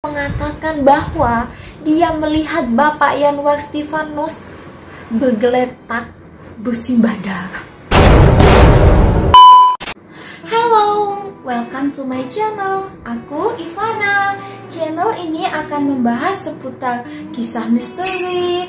mengatakan bahwa dia melihat Bapak Yanwar Stefanus bergeletak bersimbah darah. Hello, welcome to my channel. Aku Ivana. Channel ini akan membahas seputar kisah misteri,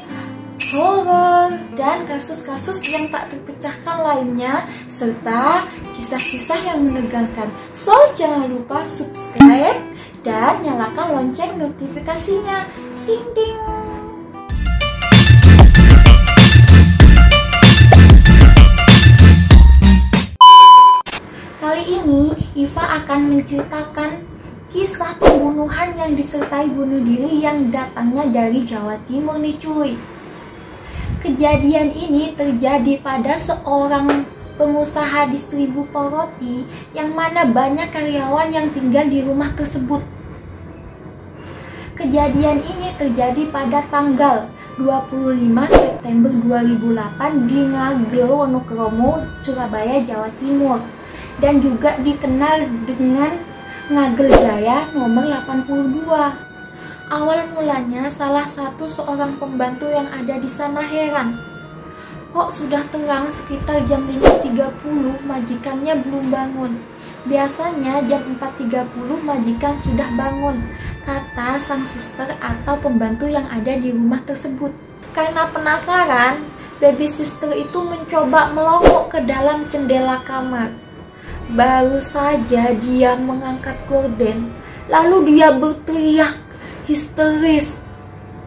horor, dan kasus-kasus yang tak terpecahkan lainnya, serta kisah-kisah yang menegangkan. So, jangan lupa subscribe dan nyalakan lonceng notifikasinya. Ding ding. Kali ini Iva akan menceritakan kisah pembunuhan yang disertai bunuh diri yang datangnya dari Jawa Timur nih cuy. Kejadian ini terjadi pada seorang pengusaha distributor roti yang mana banyak karyawan yang tinggal di rumah tersebut. Kejadian ini terjadi pada tanggal 25 September 2008 di Ngagel, Wonokromo, Surabaya, Jawa Timur, dan juga dikenal dengan Ngagel Jaya nomor 82. Awal mulanya salah satu seorang pembantu yang ada di sana heran, kok sudah terang sekitar jam 5.30 majikannya belum bangun. Biasanya jam 4.30 majikan sudah bangun, kata sang suster atau pembantu yang ada di rumah tersebut. Karena penasaran, baby sister itu mencoba melongok ke dalam jendela kamar. Baru saja dia mengangkat gorden, lalu dia berteriak histeris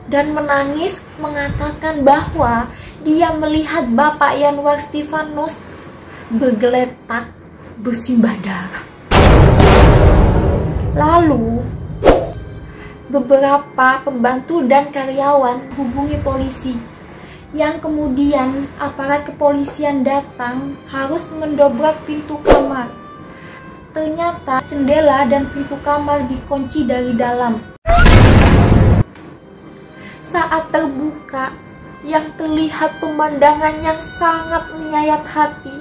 dan menangis mengatakan bahwa dia melihat Bapak Yanwar Stefanus bergeletak bersimbah darah. Lalu beberapa pembantu dan karyawan hubungi polisi, yang kemudian aparat kepolisian datang harus mendobrak pintu kamar. Ternyata jendela dan pintu kamar dikunci dari dalam. Saat terbuka, yang terlihat pemandangan yang sangat menyayat hati.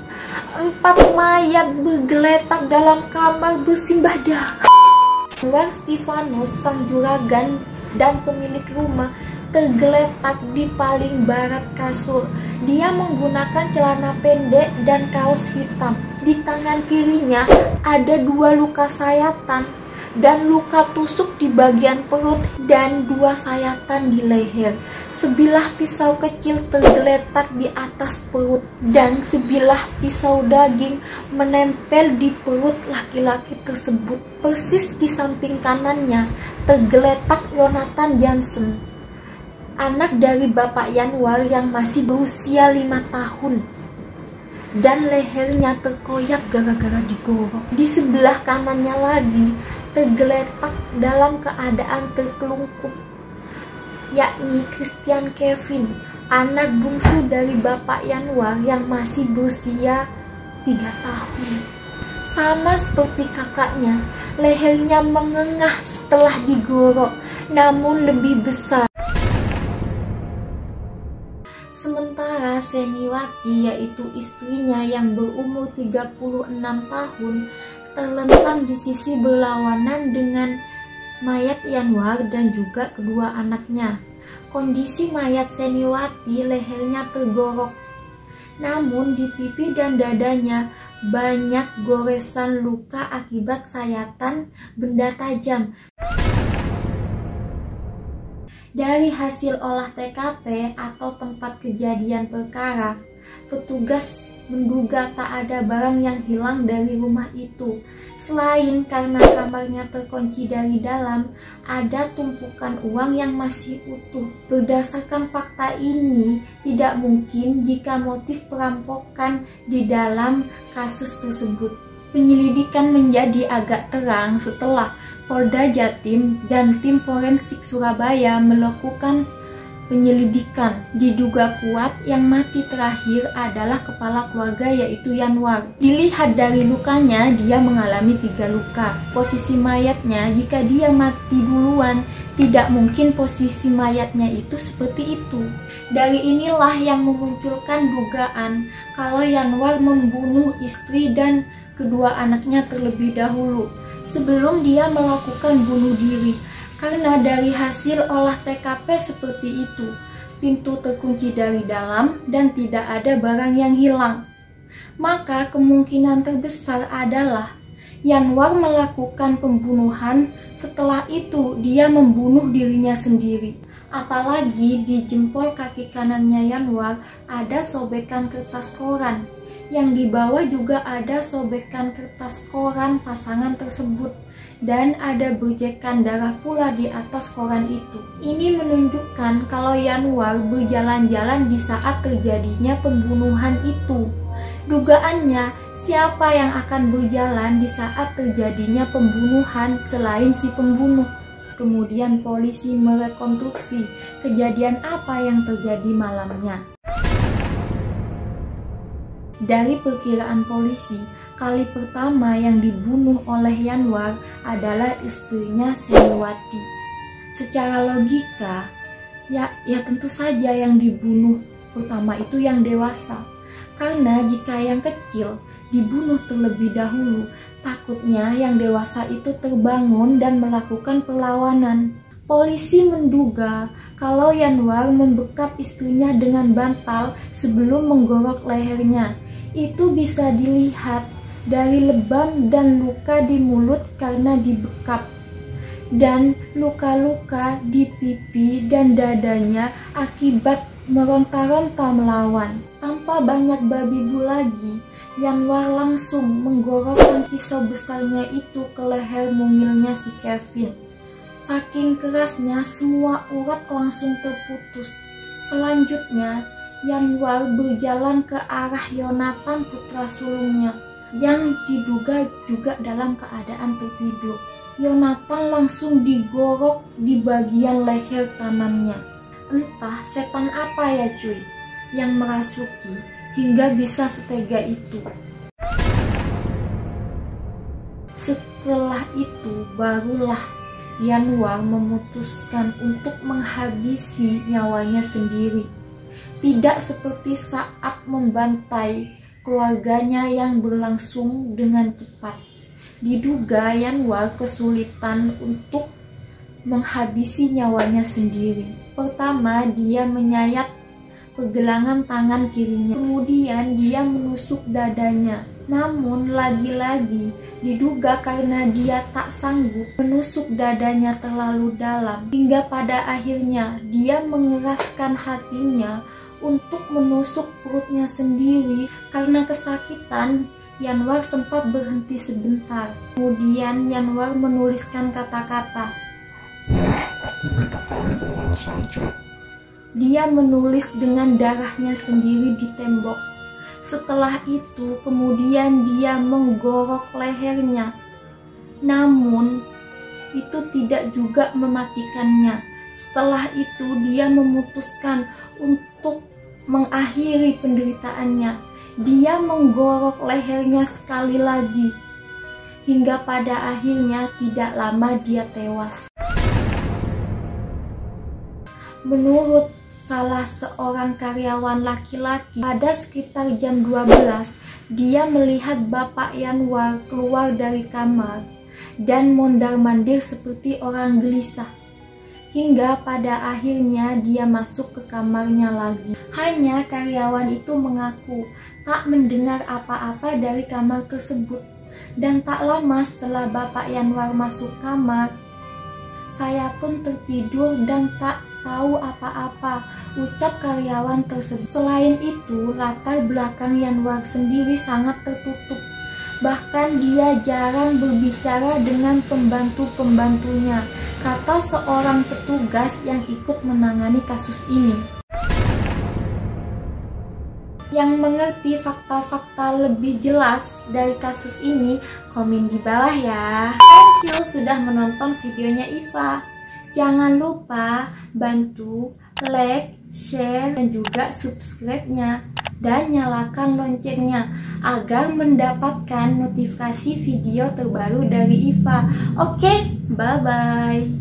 4 mayat bergeletak dalam kamar bersimbah darah. Yanwar Stefanus, sang juragan dan pemilik rumah, tergeletak di paling barat kasur. Dia menggunakan celana pendek dan kaos hitam. Di tangan kirinya ada 2 luka sayatan dan luka tusuk di bagian perut dan 2 sayatan di leher. Sebilah pisau kecil tergeletak di atas perut dan sebilah pisau daging menempel di perut laki-laki tersebut. Persis di samping kanannya tergeletak Yonatan Jansen, anak dari Bapak Yanwar yang masih berusia 5 tahun. Dan lehernya terkoyak gara-gara digorok. Di sebelah kanannya lagi tergeletak dalam keadaan terkelungkup, yakni Christian Kevin, anak bungsu dari Bapak Yanwar yang masih berusia 3 tahun. Sama seperti kakaknya, lehernya mengengah setelah digorok, namun lebih besar. Sementara Seniwati, yaitu istrinya yang berumur 36 tahun, terlentang di sisi berlawanan dengan mayat Yanwar dan juga kedua anaknya. Kondisi mayat Seniwati, lehernya tergorok, namun di pipi dan dadanya banyak goresan luka akibat sayatan benda tajam. Dari hasil olah TKP atau tempat kejadian perkara, petugas menduga tak ada barang yang hilang dari rumah itu. Selain karena kamarnya terkunci dari dalam, ada tumpukan uang yang masih utuh. Berdasarkan fakta ini, tidak mungkin jika motif perampokan di dalam kasus tersebut. Penyelidikan menjadi agak terang setelah Polda Jatim dan tim forensik Surabaya melakukan penyelidikan. Diduga kuat yang mati terakhir adalah kepala keluarga, yaitu Yanwar. Dilihat dari lukanya, dia mengalami 3 luka. Posisi mayatnya, jika dia mati duluan, tidak mungkin posisi mayatnya itu seperti itu. Dari inilah yang memunculkan dugaan kalau Yanwar membunuh istri dan kedua anaknya terlebih dahulu sebelum dia melakukan bunuh diri. Karena dari hasil olah TKP seperti itu, pintu terkunci dari dalam dan tidak ada barang yang hilang. Maka kemungkinan terbesar adalah Yanwar melakukan pembunuhan, setelah itu dia membunuh dirinya sendiri. Apalagi di jempol kaki kanannya Yanwar ada sobekan kertas koran. Yang di bawah juga ada sobekan kertas koran pasangan tersebut. Dan ada berjekan darah pula di atas koran itu. Ini menunjukkan kalau Yanwar berjalan-jalan di saat terjadinya pembunuhan itu. Dugaannya, siapa yang akan berjalan di saat terjadinya pembunuhan selain si pembunuh? Kemudian polisi merekonstruksi kejadian apa yang terjadi malamnya. Dari perkiraan polisi, kali pertama yang dibunuh oleh Yanwar adalah istrinya Sriwati. Secara logika, ya tentu saja yang dibunuh pertama itu yang dewasa. Karena jika yang kecil dibunuh terlebih dahulu, takutnya yang dewasa itu terbangun dan melakukan perlawanan. Polisi menduga kalau Yanwar membekap istrinya dengan bantal sebelum menggorok lehernya. Itu bisa dilihat dari lebam dan luka di mulut karena dibekap. Dan luka-luka di pipi dan dadanya akibat meronta-ronta melawan. Tanpa banyak babi bu lagi, Yanwar langsung menggorokkan pisau besarnya itu ke leher mungilnya si Kevin. Saking kerasnya semua urat langsung terputus. Selanjutnya, Yanwar berjalan ke arah Yonatan putra sulungnya yang diduga juga dalam keadaan tertidur. Yonatan langsung digorok di bagian leher kanannya. Entah setan apa ya cuy yang merasuki hingga bisa setega itu. Setelah itu barulah Yanwar memutuskan untuk menghabisi nyawanya sendiri. Tidak seperti saat membantai keluarganya yang berlangsung dengan cepat. Diduga Yanwar kesulitan untuk menghabisi nyawanya sendiri. Pertama, dia menyayat pergelangan tangan kirinya, kemudian dia menusuk dadanya. Namun lagi-lagi diduga karena dia tak sanggup menusuk dadanya terlalu dalam, hingga pada akhirnya dia mengeraskan hatinya untuk menusuk perutnya sendiri. Karena kesakitan, Yanwar sempat berhenti sebentar. Kemudian Yanwar menuliskan kata-kata, "Aku minta kalian orang saja." Dia menulis dengan darahnya sendiri di tembok. Setelah itu kemudian dia menggorok lehernya. Namun itu tidak juga mematikannya. Setelah itu dia memutuskan untuk mengakhiri penderitaannya. Dia menggorok lehernya sekali lagi. Hingga pada akhirnya tidak lama dia tewas. Menurut salah seorang karyawan laki-laki, pada sekitar jam 12, dia melihat Bapak Yanwar keluar dari kamar dan mondar-mandir seperti orang gelisah. Hingga pada akhirnya dia masuk ke kamarnya lagi. Hanya karyawan itu mengaku tak mendengar apa-apa dari kamar tersebut. Dan tak lama setelah Bapak Yanwar masuk kamar, saya pun tertidur dan tak tahu apa-apa, ucap karyawan tersebut. Selain itu, latar belakang Yanwar sendiri sangat tertutup. Bahkan dia jarang berbicara dengan pembantu-pembantunya, kata seorang petugas yang ikut menangani kasus ini. Yang mengerti fakta-fakta lebih jelas dari kasus ini, komen di bawah ya. Thank you sudah menonton videonya Iva. Jangan lupa bantu like, share, dan juga subscribe-nya. Dan nyalakan loncengnya agar mendapatkan notifikasi video terbaru dari Iva. Oke, bye-bye.